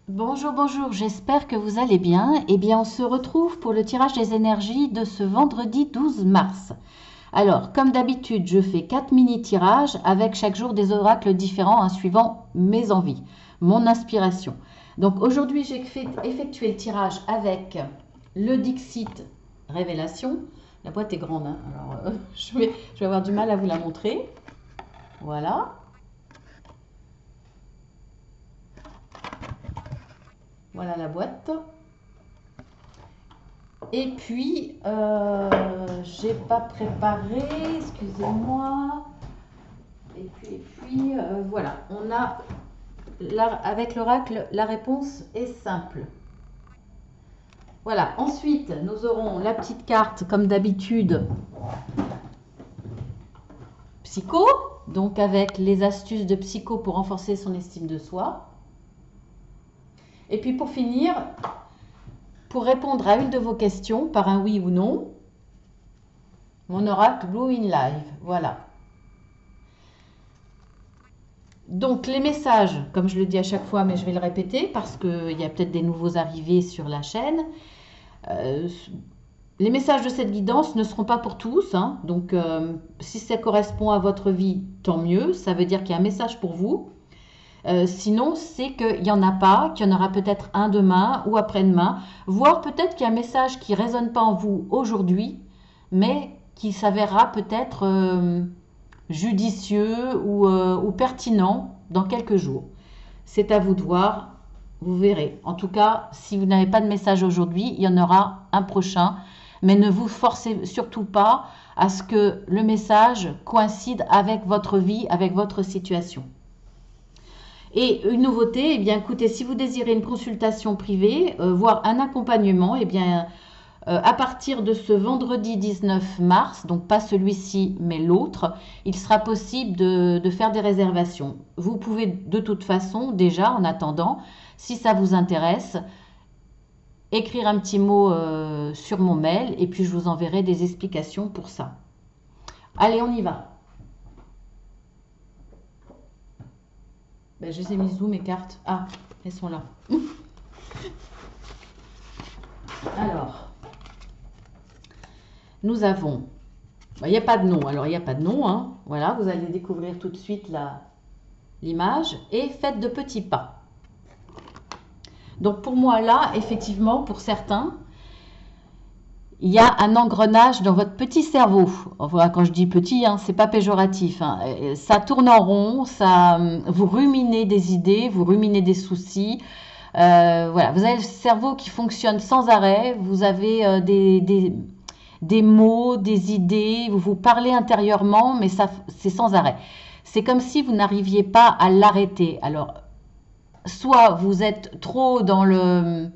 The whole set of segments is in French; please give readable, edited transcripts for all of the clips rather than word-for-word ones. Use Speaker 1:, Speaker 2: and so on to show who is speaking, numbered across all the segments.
Speaker 1: Bonjour, bonjour, j'espère que vous allez bien. Eh bien, on se retrouve pour le tirage des énergies de ce vendredi 12 mars. Alors, comme d'habitude, je fais 4 mini-tirages avec chaque jour des oracles différents suivant mes envies, mon inspiration. Donc aujourd'hui, j'ai effectué le tirage avec le Dixit Révélation. La boîte est grande, hein, alors je vais avoir du mal à vous la montrer. Voilà. Voilà la boîte. Et puis, j'ai pas préparé, excusez-moi. Et puis, voilà, on a, avec l'oracle, la réponse est simple. Voilà, ensuite, nous aurons la petite carte, comme d'habitude, psycho, donc avec les astuces de psycho pour renforcer son estime de soi. Et puis, pour finir, pour répondre à une de vos questions, par un oui ou non, mon oracle Blue in Live, voilà. Donc les messages, comme je le dis à chaque fois, mais je vais le répéter parce qu'il y a peut-être des nouveaux arrivés sur la chaîne. Euh, les messages de cette guidance ne seront pas pour tous, hein. Donc si ça correspond à votre vie, tant mieux. Ça veut dire qu'il y a un message pour vous. Sinon, c'est qu'il n'y en a pas, qu'il y en aura peut-être un demain ou après-demain, voire peut-être qu'il y a un message qui ne résonne pas en vous aujourd'hui, mais qui s'avérera peut-être judicieux ou pertinent dans quelques jours. C'est à vous de voir, vous verrez. En tout cas, si vous n'avez pas de message aujourd'hui, il y en aura un prochain, mais ne vous forcez surtout pas à ce que le message coïncide avec votre vie, avec votre situation. Et une nouveauté, eh bien, écoutez, si vous désirez une consultation privée, voire un accompagnement, eh bien, à partir de ce vendredi 19 mars, donc pas celui-ci mais l'autre, il sera possible de faire des réservations. Vous pouvez de toute façon déjà en attendant, si ça vous intéresse, écrire un petit mot sur mon mail et puis je vous enverrai des explications pour ça. Allez, on y va. Ben, je les ai mises où mes cartes? Ah, elles sont là. Alors, nous avons. Il n'y a pas de nom, alors il n'y a pas de nom, hein. Voilà, vous allez découvrir tout de suite l'image et faites de petits pas. Donc pour moi là, effectivement, pour certains, il y a un engrenage dans votre petit cerveau. Enfin, quand je dis petit, hein, c'est pas péjoratif, hein. Ça tourne en rond, ça, vous ruminez des idées, vous ruminez des soucis. Voilà, vous avez le cerveau qui fonctionne sans arrêt. Vous avez des mots, des idées. Vous vous parlez intérieurement, mais ça, c'est sans arrêt. C'est comme si vous n'arriviez pas à l'arrêter. Alors, soit vous êtes trop dans le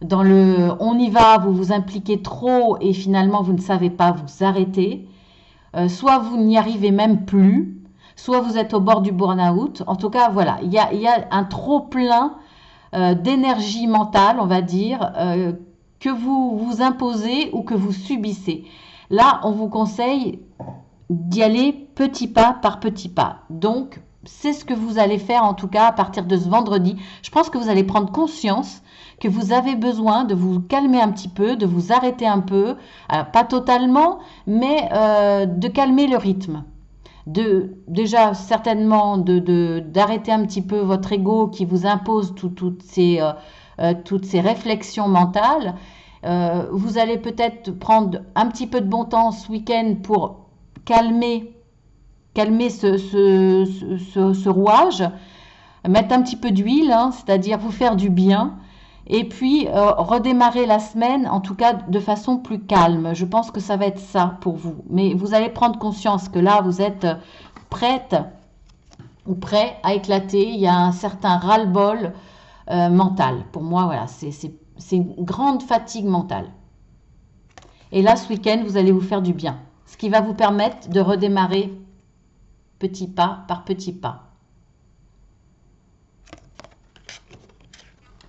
Speaker 1: on y va, vous vous impliquez trop et finalement vous ne savez pas vous arrêter, soit vous n'y arrivez même plus, soit vous êtes au bord du burn-out. En tout cas, voilà, il y a un trop plein d'énergie mentale, on va dire, que vous vous imposez ou que vous subissez. Là, on vous conseille d'y aller petit pas par petit pas. Donc, c'est ce que vous allez faire en tout cas à partir de ce vendredi. Je pense que vous allez prendre conscience que vous avez besoin de vous calmer un petit peu, de vous arrêter un peu, pas totalement, mais de calmer le rythme. Déjà certainement d'arrêter un petit peu votre ego qui vous impose toutes ces réflexions mentales. Vous allez peut-être prendre un petit peu de bon temps ce week-end pour calmer ce rouage, mettre un petit peu d'huile, hein, c'est-à-dire vous faire du bien, et puis redémarrer la semaine, en tout cas de façon plus calme. Je pense que ça va être ça pour vous. Mais vous allez prendre conscience que là, vous êtes prête ou prêt à éclater. Il y a un certain ras-le-bol mental. Pour moi, voilà, c'est une grande fatigue mentale. Et là, ce week-end, vous allez vous faire du bien. Ce qui va vous permettre de redémarrer petit pas par petit pas.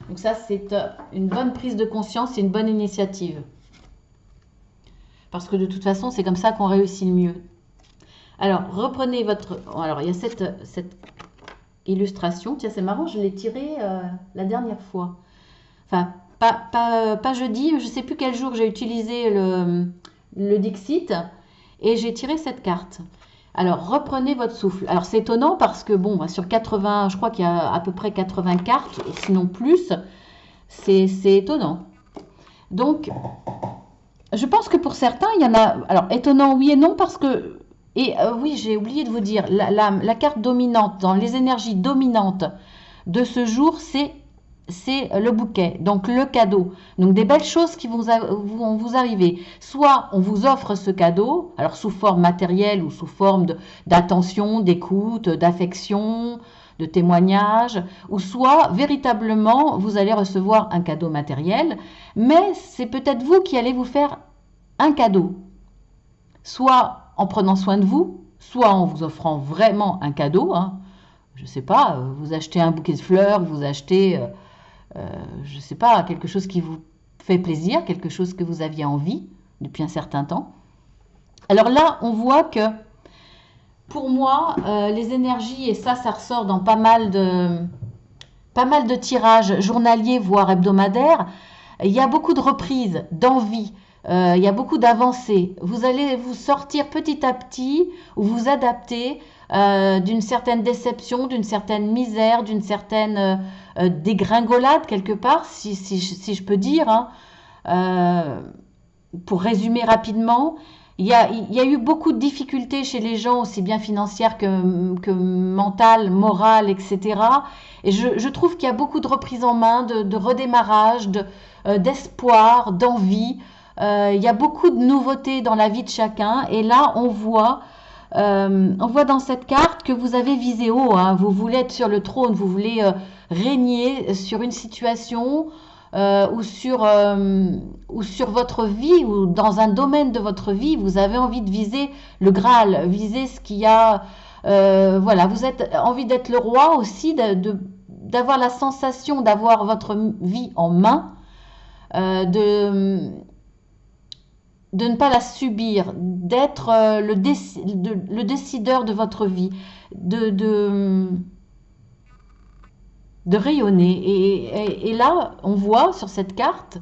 Speaker 1: Donc ça, c'est une bonne prise de conscience et une bonne initiative. Parce que de toute façon, c'est comme ça qu'on réussit le mieux. Alors, reprenez votre... Alors, il y a cette illustration. Tiens, c'est marrant, je l'ai tiré la dernière fois. Enfin, pas jeudi, je ne sais plus quel jour j'ai utilisé le Dixit et j'ai tiré cette carte. Alors, reprenez votre souffle. Alors, c'est étonnant parce que, bon, sur 80, je crois qu'il y a à peu près 80 cartes, et sinon plus, c'est étonnant. Donc, je pense que pour certains, il y en a... Alors, étonnant, oui et non, parce que... Et oui, j'ai oublié de vous dire, la carte dominante, dans les énergies dominantes de ce jour, c'est le bouquet, donc le cadeau. Donc des belles choses qui vont vous arriver. Soit on vous offre ce cadeau, alors sous forme matérielle ou sous forme d'attention, d'écoute, d'affection, de témoignage, ou soit véritablement vous allez recevoir un cadeau matériel, mais c'est peut-être vous qui allez vous faire un cadeau. Soit en prenant soin de vous, soit en vous offrant vraiment un cadeau. Hein. Je ne sais pas, vous achetez un bouquet de fleurs, vous achetez... je ne sais pas, quelque chose qui vous fait plaisir, quelque chose que vous aviez envie depuis un certain temps. Alors là, on voit que pour moi, les énergies, et ça ressort dans pas mal de tirages journaliers, voire hebdomadaires, il y a beaucoup de reprises, d'envie, il y a beaucoup d'avancées. Vous allez vous sortir petit à petit, ou vous adapter d'une certaine déception, d'une certaine misère, d'une certaine dégringolade quelque part, si je peux dire. Hein. Pour résumer rapidement, il y a eu beaucoup de difficultés chez les gens, aussi bien financières que mentales, morales, etc. Et je trouve qu'il y a beaucoup de reprise en main, de redémarrage, d'espoir, d'envie. Il y a beaucoup de nouveautés dans la vie de chacun. Et là, on voit dans cette carte que vous avez visé haut. Hein. Vous voulez être sur le trône, vous voulez régner sur une situation ou sur votre vie ou dans un domaine de votre vie. Vous avez envie de viser le Graal, viser ce qu'il y a. Voilà, vous avez envie d'être le roi aussi, d'avoir la sensation d'avoir votre vie en main, de ne pas la subir, d'être le décideur de votre vie, de rayonner. Et là, on voit sur cette carte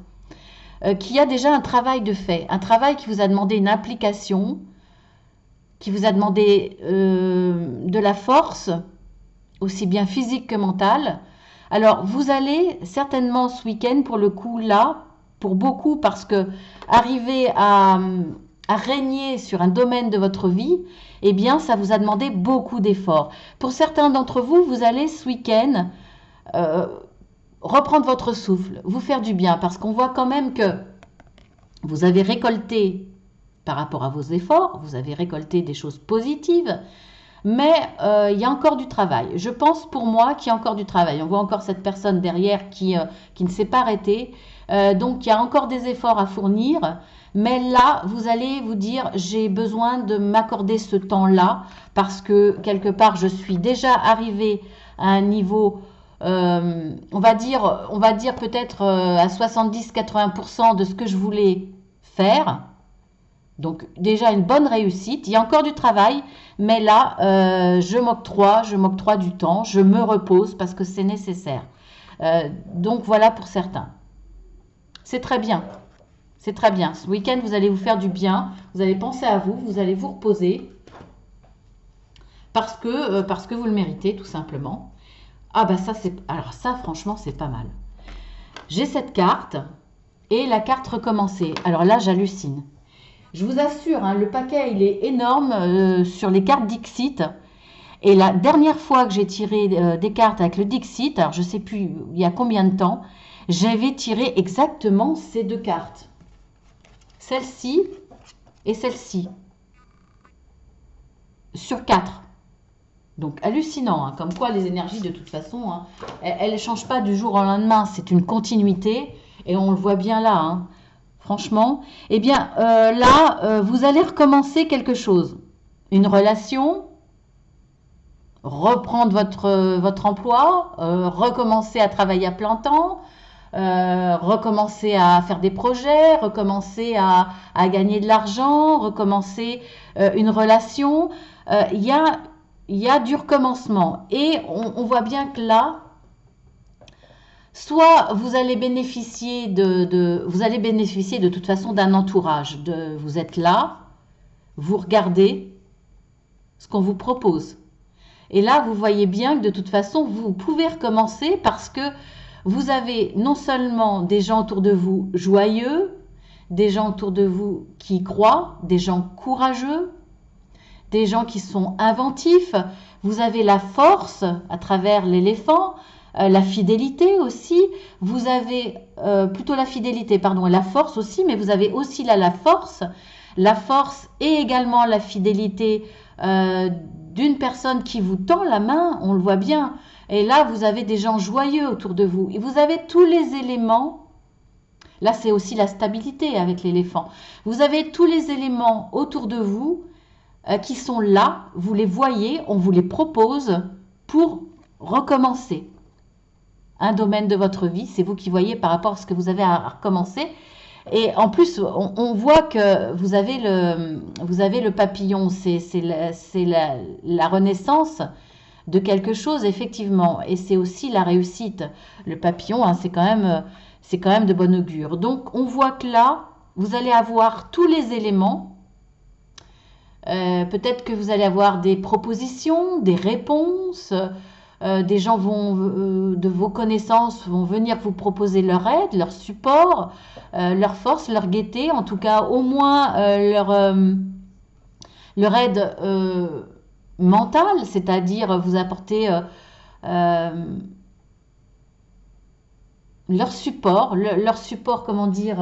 Speaker 1: qu'il y a déjà un travail de fait, un travail qui vous a demandé une application, qui vous a demandé de la force, aussi bien physique que mentale. Alors, vous allez certainement ce week-end, pour le coup, là, pour beaucoup, parce que arriver à régner sur un domaine de votre vie, eh bien, ça vous a demandé beaucoup d'efforts. Pour certains d'entre vous, vous allez ce week-end reprendre votre souffle, vous faire du bien, parce qu'on voit quand même que vous avez récolté, par rapport à vos efforts, vous avez récolté des choses positives, mais il y a encore du travail. Je pense pour moi qu'il y a encore du travail. On voit encore cette personne derrière qui ne s'est pas arrêtée. Donc, il y a encore des efforts à fournir. Mais là, vous allez vous dire, j'ai besoin de m'accorder ce temps-là parce que, quelque part, je suis déjà arrivée à un niveau, on va dire peut-être à 70-80% de ce que je voulais faire. Donc, déjà une bonne réussite. Il y a encore du travail, mais là, je m'octroie du temps, je me repose parce que c'est nécessaire. Donc, voilà pour certains. C'est très bien. C'est très bien. Ce week-end, vous allez vous faire du bien. Vous allez penser à vous. Vous allez vous reposer. Parce que vous le méritez, tout simplement. Ah, bah ça, alors ça, franchement, c'est pas mal. J'ai cette carte et la carte recommencer. Alors là, j'hallucine. Je vous assure, hein, le paquet, il est énorme sur les cartes Dixit. Et la dernière fois que j'ai tiré des cartes avec le Dixit, alors je ne sais plus il y a combien de temps, j'avais tiré exactement ces deux cartes. Celle-ci et celle-ci. Sur 4. Donc hallucinant, hein, comme quoi les énergies de toute façon, hein, elles ne changent pas du jour au lendemain, c'est une continuité et on le voit bien là. Hein. Franchement, eh bien là, vous allez recommencer quelque chose. Une relation, reprendre votre emploi, recommencer à travailler à plein temps, recommencer à faire des projets, recommencer à gagner de l'argent, recommencer une relation. Il y a il y a du recommencement. Et on voit bien que là, soit vous allez bénéficier vous allez bénéficier de toute façon d'un entourage. Vous êtes là, vous regardez ce qu'on vous propose. Et là, vous voyez bien que de toute façon, vous pouvez recommencer parce que vous avez non seulement des gens autour de vous joyeux, des gens autour de vous qui y croient, des gens courageux, des gens qui sont inventifs. Vous avez la force à travers l'éléphant, la fidélité aussi. Vous avez plutôt la fidélité, pardon, la force aussi, mais vous avez aussi là la force et également la fidélité d'une personne qui vous tend la main, on le voit bien. Et là, vous avez des gens joyeux autour de vous. Et vous avez tous les éléments. Là, c'est aussi la stabilité avec l'éléphant. Vous avez tous les éléments autour de vous qui sont là. Vous les voyez, on vous les propose pour recommencer. Un domaine de votre vie, c'est vous qui voyez par rapport à ce que vous avez à recommencer. Et en plus, on voit que vous avez le papillon. C'est la renaissance de quelque chose, effectivement. Et c'est aussi la réussite. Le papillon, hein, c'est quand même de bon augure. Donc, on voit que là, vous allez avoir tous les éléments. Peut-être que vous allez avoir des propositions, des réponses. Des gens de vos connaissances vont venir vous proposer leur aide, leur support, leur force, leur gaieté, en tout cas au moins leur aide mentale, c'est-à-dire vous apporter leur support, comment dire,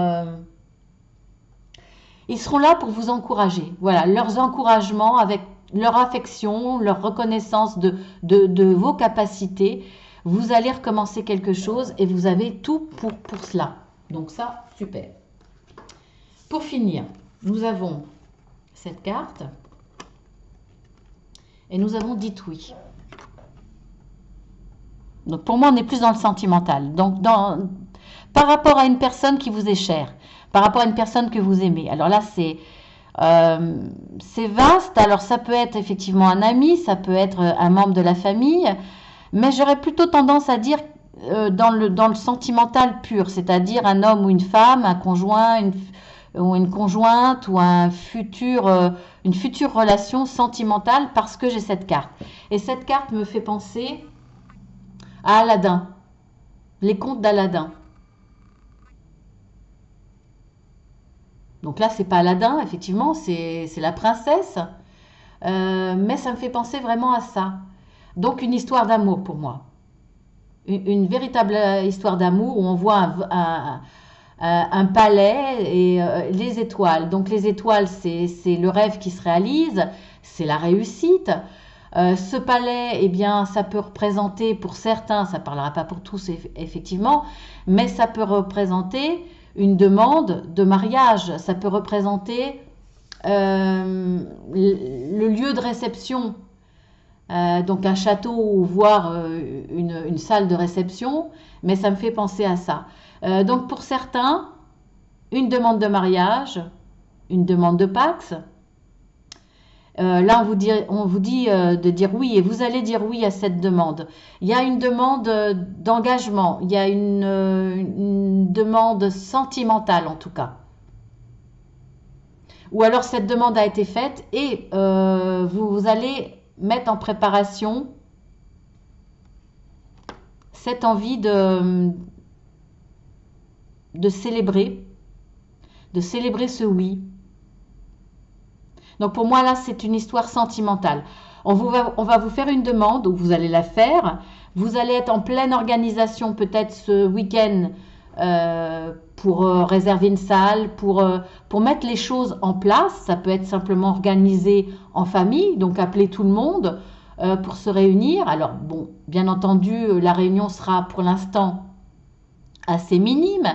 Speaker 1: ils seront là pour vous encourager. Voilà, leurs encouragements avec leur affection, leur reconnaissance de vos capacités. Vous allez recommencer quelque chose et vous avez tout pour cela. Donc ça, super. Pour finir, nous avons cette carte et nous avons dit oui. Donc pour moi, on est plus dans le sentimental. Donc par rapport à une personne qui vous est chère, par rapport à une personne que vous aimez. Alors là, c'est vaste. Alors ça peut être effectivement un ami, ça peut être un membre de la famille, mais j'aurais plutôt tendance à dire dans le sentimental pur, c'est-à-dire un homme ou une femme, un conjoint ou une conjointe ou une future relation sentimentale, parce que j'ai cette carte. Et cette carte me fait penser à Aladdin, les contes d'Aladdin. Donc là, c'est pas Aladdin, effectivement, c'est la princesse. Mais ça me fait penser vraiment à ça. Donc une histoire d'amour pour moi. Une véritable histoire d'amour où on voit un palais et les étoiles. Donc les étoiles, c'est le rêve qui se réalise, c'est la réussite. Ce palais, eh bien, ça peut représenter pour certains, ça ne parlera pas pour tous effectivement, mais ça peut représenter une demande de mariage, ça peut représenter le lieu de réception, donc un château ou voire une salle de réception, mais ça me fait penser à ça. Donc pour certains, une demande de mariage, une demande de Pax. Là, on vous dit de dire oui et vous allez dire oui à cette demande. Il y a une demande d'engagement, il y a une demande sentimentale en tout cas. Ou alors cette demande a été faite et vous allez mettre en préparation cette envie de célébrer ce oui. Donc pour moi là c'est une histoire sentimentale. On va vous faire une demande, donc vous allez la faire. Vous allez être en pleine organisation peut-être ce week-end pour réserver une salle, pour mettre les choses en place. Ça peut être simplement organisé en famille, donc appeler tout le monde pour se réunir. Alors bon, bien entendu, la réunion sera pour l'instant assez minime,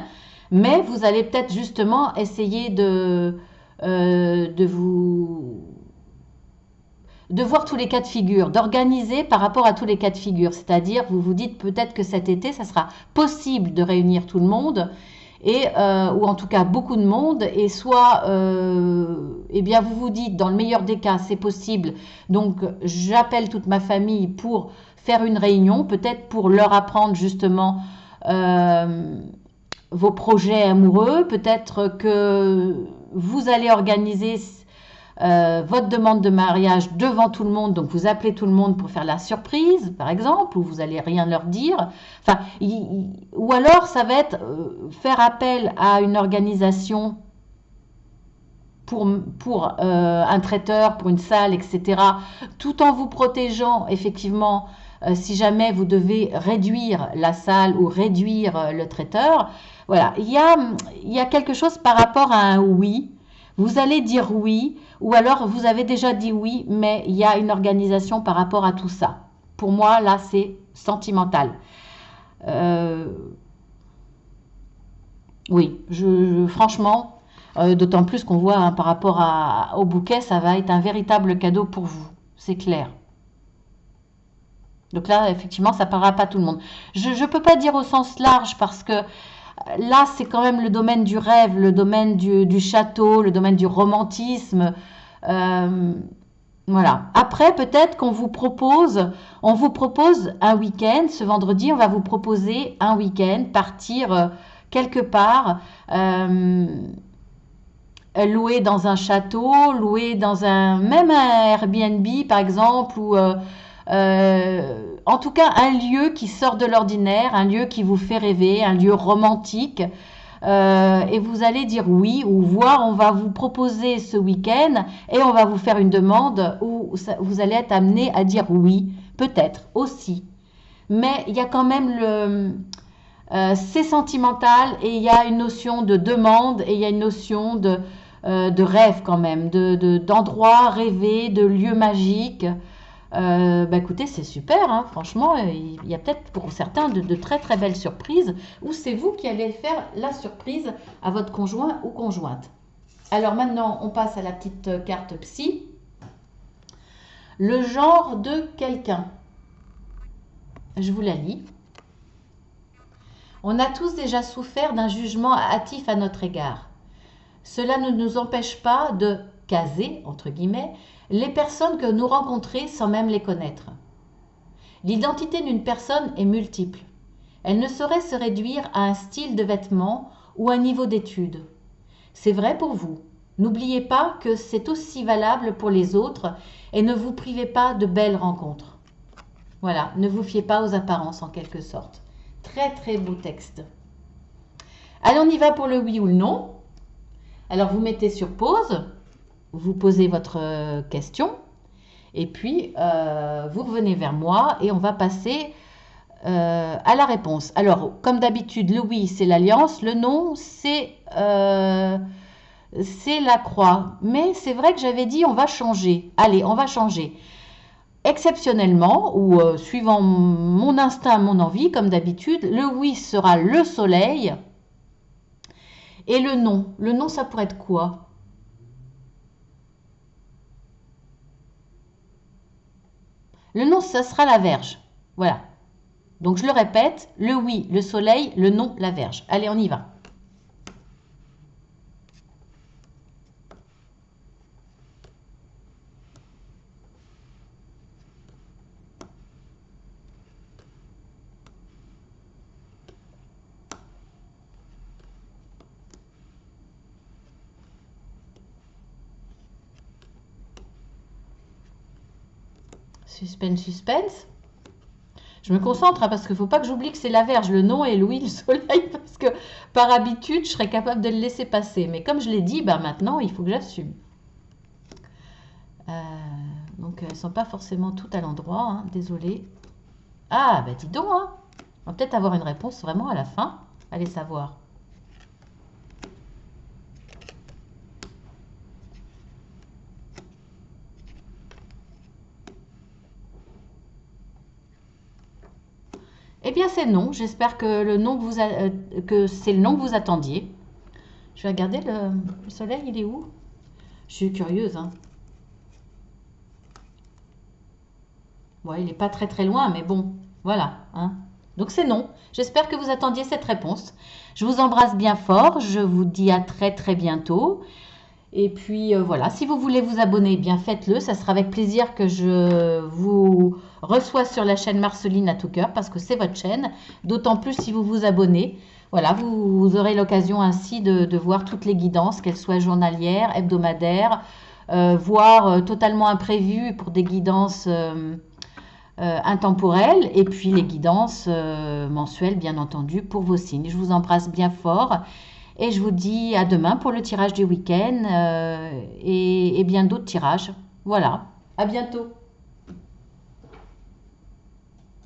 Speaker 1: mais vous allez peut-être justement essayer de voir tous les cas de figure, d'organiser par rapport à tous les cas de figure. C'est-à-dire, vous vous dites peut-être que cet été, ça sera possible de réunir tout le monde et ou en tout cas beaucoup de monde, et soit eh bien vous vous dites dans le meilleur des cas c'est possible, donc j'appelle toute ma famille pour faire une réunion, peut-être pour leur apprendre justement vos projets amoureux, peut-être que vous allez organiser votre demande de mariage devant tout le monde, donc vous appelez tout le monde pour faire la surprise, par exemple, ou vous allez rien leur dire. Enfin, ou alors ça va être faire appel à une organisation pour un traiteur, pour une salle, etc., tout en vous protégeant, effectivement, si jamais vous devez réduire la salle ou réduire le traiteur. Voilà, il y a quelque chose par rapport à un oui. Vous allez dire oui, ou alors vous avez déjà dit oui, mais il y a une organisation par rapport à tout ça. Pour moi, là, c'est sentimental. Oui, franchement, d'autant plus qu'on voit par rapport au bouquet, ça va être un véritable cadeau pour vous, c'est clair. Donc là, effectivement, ça ne parlera pas à tout le monde. Je ne peux pas dire au sens large parce que là, c'est quand même le domaine du rêve, le domaine du château, le domaine du romantisme. Voilà. Après, peut-être qu'on vous propose, on vous propose un week-end. Ce vendredi, on va vous proposer un week-end, partir quelque part, louer dans un château, louer dans même un Airbnb, par exemple, ou en tout cas un lieu qui sort de l'ordinaire, un lieu qui vous fait rêver, un lieu romantique. Et vous allez dire oui, ou voir, on va vous proposer ce week-end et on va vous faire une demande où vous allez être amené à dire oui, peut-être aussi. Mais il y a quand même c'est sentimental et il y a une notion de demande et il y a une notion de rêve quand même, d'endroit rêvé, de lieu magique. Bah écoutez, c'est super, hein, franchement, il y a peut-être pour certains de très très belles surprises, ou c'est vous qui allez faire la surprise à votre conjoint ou conjointe. Alors maintenant, on passe à la petite carte psy. Le genre de quelqu'un. Je vous la lis. On a tous déjà souffert d'un jugement hâtif à notre égard. Cela ne nous empêche pas de caser, entre guillemets, les personnes que nous rencontrons sans même les connaître. L'identité d'une personne est multiple. Elle ne saurait se réduire à un style de vêtements ou un niveau d'études. C'est vrai pour vous. N'oubliez pas que c'est aussi valable pour les autres et ne vous privez pas de belles rencontres. Voilà, ne vous fiez pas aux apparences en quelque sorte. Très très beau texte. Allez, on y va pour le oui ou le non. Alors vous mettez sur pause, vous posez votre question et puis vous revenez vers moi et on va passer à la réponse. Alors comme d'habitude, le oui c'est l'alliance, le non c'est la croix. Mais c'est vrai que j'avais dit on va changer. Allez, on va changer. Exceptionnellement ou suivant mon instinct, mon envie, comme d'habitude, le oui sera le soleil. Et le non, ça pourrait être quoi? Le non, ça sera la Vierge. Voilà. Donc je le répète, le oui, le soleil, le non, la Vierge. Allez, on y va. Suspense, suspense. Je me concentre hein, parce qu'il ne faut pas que j'oublie que c'est la Vierge, le non et le oui, le soleil, parce que par habitude, je serais capable de le laisser passer. Mais comme je l'ai dit, ben maintenant, il faut que j'assume. Donc, elles ne sont pas forcément toutes à l'endroit, hein, désolée. Ah, ben dis donc, hein. On va peut-être avoir une réponse vraiment à la fin. Allez savoir. Eh bien, c'est non. J'espère que que c'est le nom que vous attendiez. Je vais regarder le soleil, il est où? Je suis curieuse. Hein. Bon, il n'est pas très très loin, mais bon, voilà. Hein. Donc c'est non. J'espère que vous attendiez cette réponse. Je vous embrasse bien fort. Je vous dis à très très bientôt. Et puis voilà, si vous voulez vous abonner, bien faites-le. Ça sera avec plaisir que je vous reçois sur la chaîne Marceline à tout cœur parce que c'est votre chaîne. D'autant plus si vous vous abonnez. Voilà, vous aurez l'occasion ainsi de voir toutes les guidances, qu'elles soient journalières, hebdomadaires, voire totalement imprévues pour des guidances intemporelles. Et puis les guidances mensuelles, bien entendu, pour vos signes. Je vous embrasse bien fort. Et je vous dis à demain pour le tirage du week-end et bien d'autres tirages. Voilà, à bientôt.